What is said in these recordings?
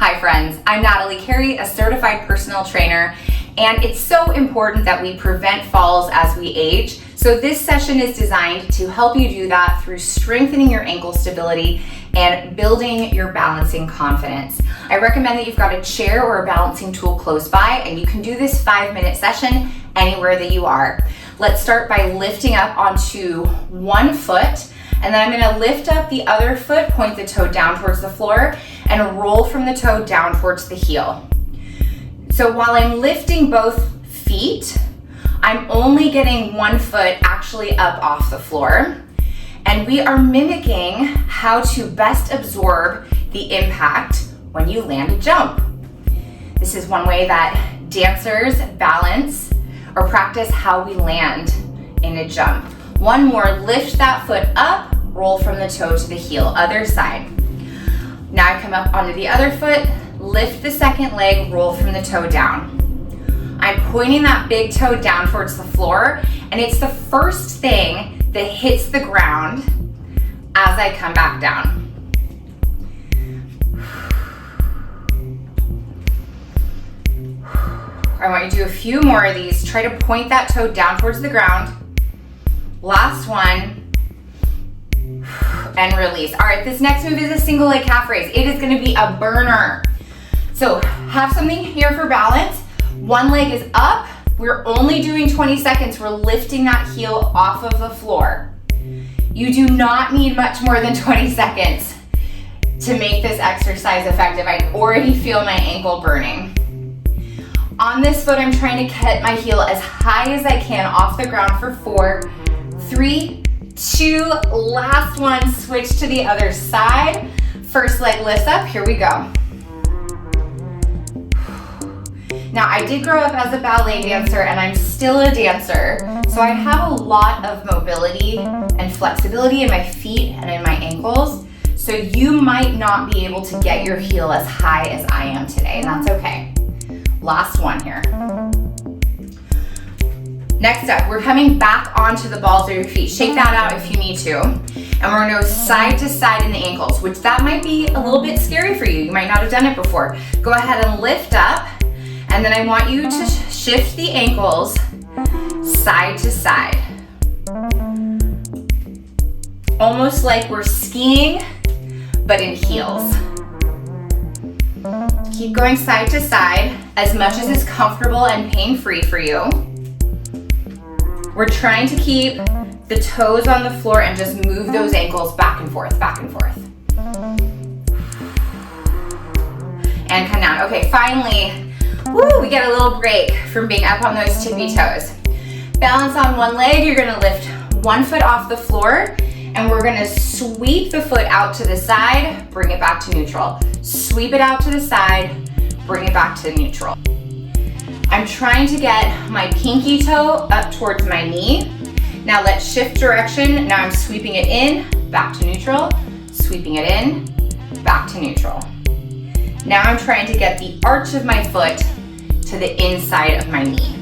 Hi friends, I'm Natalie Carey, a certified personal trainer, and it's so important that we prevent falls as we age. So this session is designed to help you do that through strengthening your ankle stability and building your balancing confidence. I recommend that you've got a chair or a balancing tool close by, and you can do this 5-minute session anywhere that you are. Let's start by lifting up onto one foot, and then I'm gonna lift up the other foot, point the toe down towards the floor, and roll from the toe down towards the heel. So while I'm lifting both feet, I'm only getting one foot actually up off the floor. And we are mimicking how to best absorb the impact when you land a jump. This is one way that dancers balance or practice how we land in a jump. One more, lift that foot up, roll from the toe to the heel, other side. Now I come up onto the other foot, lift the second leg, roll from the toe down. I'm pointing that big toe down towards the floor, and it's the first thing that hits the ground as I come back down. I want you to do a few more of these. Try to point that toe down towards the ground. Last one. And release. All right, this next move is a single leg calf raise. It is gonna be a burner. So have something here for balance. One leg is up. We're only doing 20 seconds. We're lifting that heel off of the floor. You do not need much more than 20 seconds to make this exercise effective. I already feel my ankle burning. On this foot, I'm trying to get my heel as high as I can off the ground for 4, 3, 2, last one, switch to the other side. First leg lifts up, here we go. Now, I did grow up as a ballet dancer and I'm still a dancer, so I have a lot of mobility and flexibility in my feet and in my ankles, so you might not be able to get your heel as high as I am today, and that's okay. Last one here. Next up, we're coming back onto the balls of your feet. Shake that out if you need to. And we're gonna go side to side in the ankles, which that might be a little bit scary for you. You might not have done it before. Go ahead and lift up, and then I want you to shift the ankles side to side. Almost like we're skiing, but in heels. Keep going side to side as much as is comfortable and pain-free for you. We're trying to keep the toes on the floor and just move those ankles back and forth, back and forth. And come down. Okay, finally, woo, we get a little break from being up on those tippy toes. Balance on one leg, you're gonna lift one foot off the floor, and we're gonna sweep the foot out to the side, bring it back to neutral. Sweep it out to the side, bring it back to neutral. I'm trying to get my pinky toe up towards my knee. Now let's shift direction. Now I'm sweeping it in, back to neutral, sweeping it in, back to neutral. Now I'm trying to get the arch of my foot to the inside of my knee.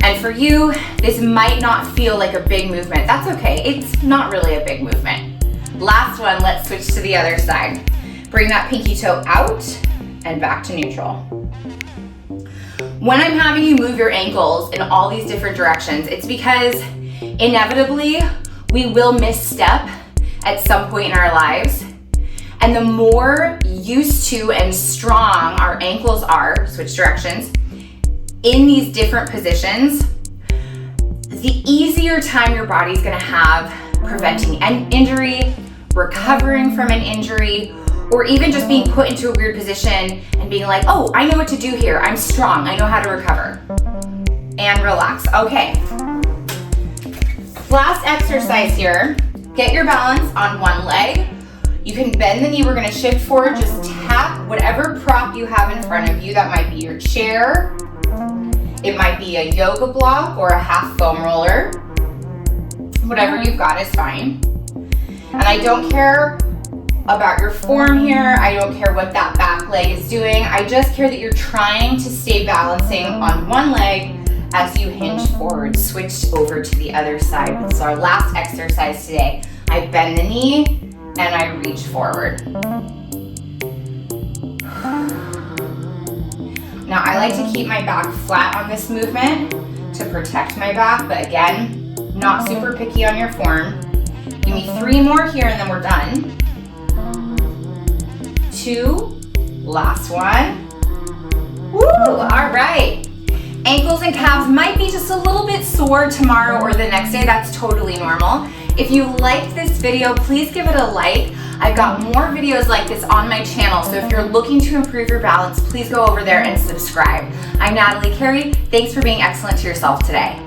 And for you, this might not feel like a big movement. That's okay, it's not really a big movement. Last one, let's switch to the other side. Bring that pinky toe out and back to neutral. When I'm having you move your ankles in all these different directions, it's because inevitably we will misstep at some point in our lives. And the more used to and strong our ankles are, switch directions, in these different positions, the easier time your body's gonna have preventing an injury, recovering from an injury, or even just being put into a weird position and being like, oh, I know what to do here. I'm strong, I know how to recover. And relax, okay. Last exercise here, get your balance on one leg. You can bend the knee, we're gonna shift forward, just tap whatever prop you have in front of you. That might be your chair, it might be a yoga block or a half foam roller. Whatever you've got is fine. And I don't care about your form here. I don't care what that back leg is doing. I just care that you're trying to stay balancing on one leg as you hinge forward. Switch over to the other side. This is our last exercise today. I bend the knee and I reach forward. Now I like to keep my back flat on this movement to protect my back, but again, not super picky on your form. Give me 3 more here and then we're done. 2, last one. Woo, all right. Ankles and calves might be just a little bit sore tomorrow or the next day. That's totally normal. If you liked this video, please give it a like. I've got more videos like this on my channel, so if you're looking to improve your balance, please go over there and subscribe. I'm Natalie Carey. Thanks for being excellent to yourself today.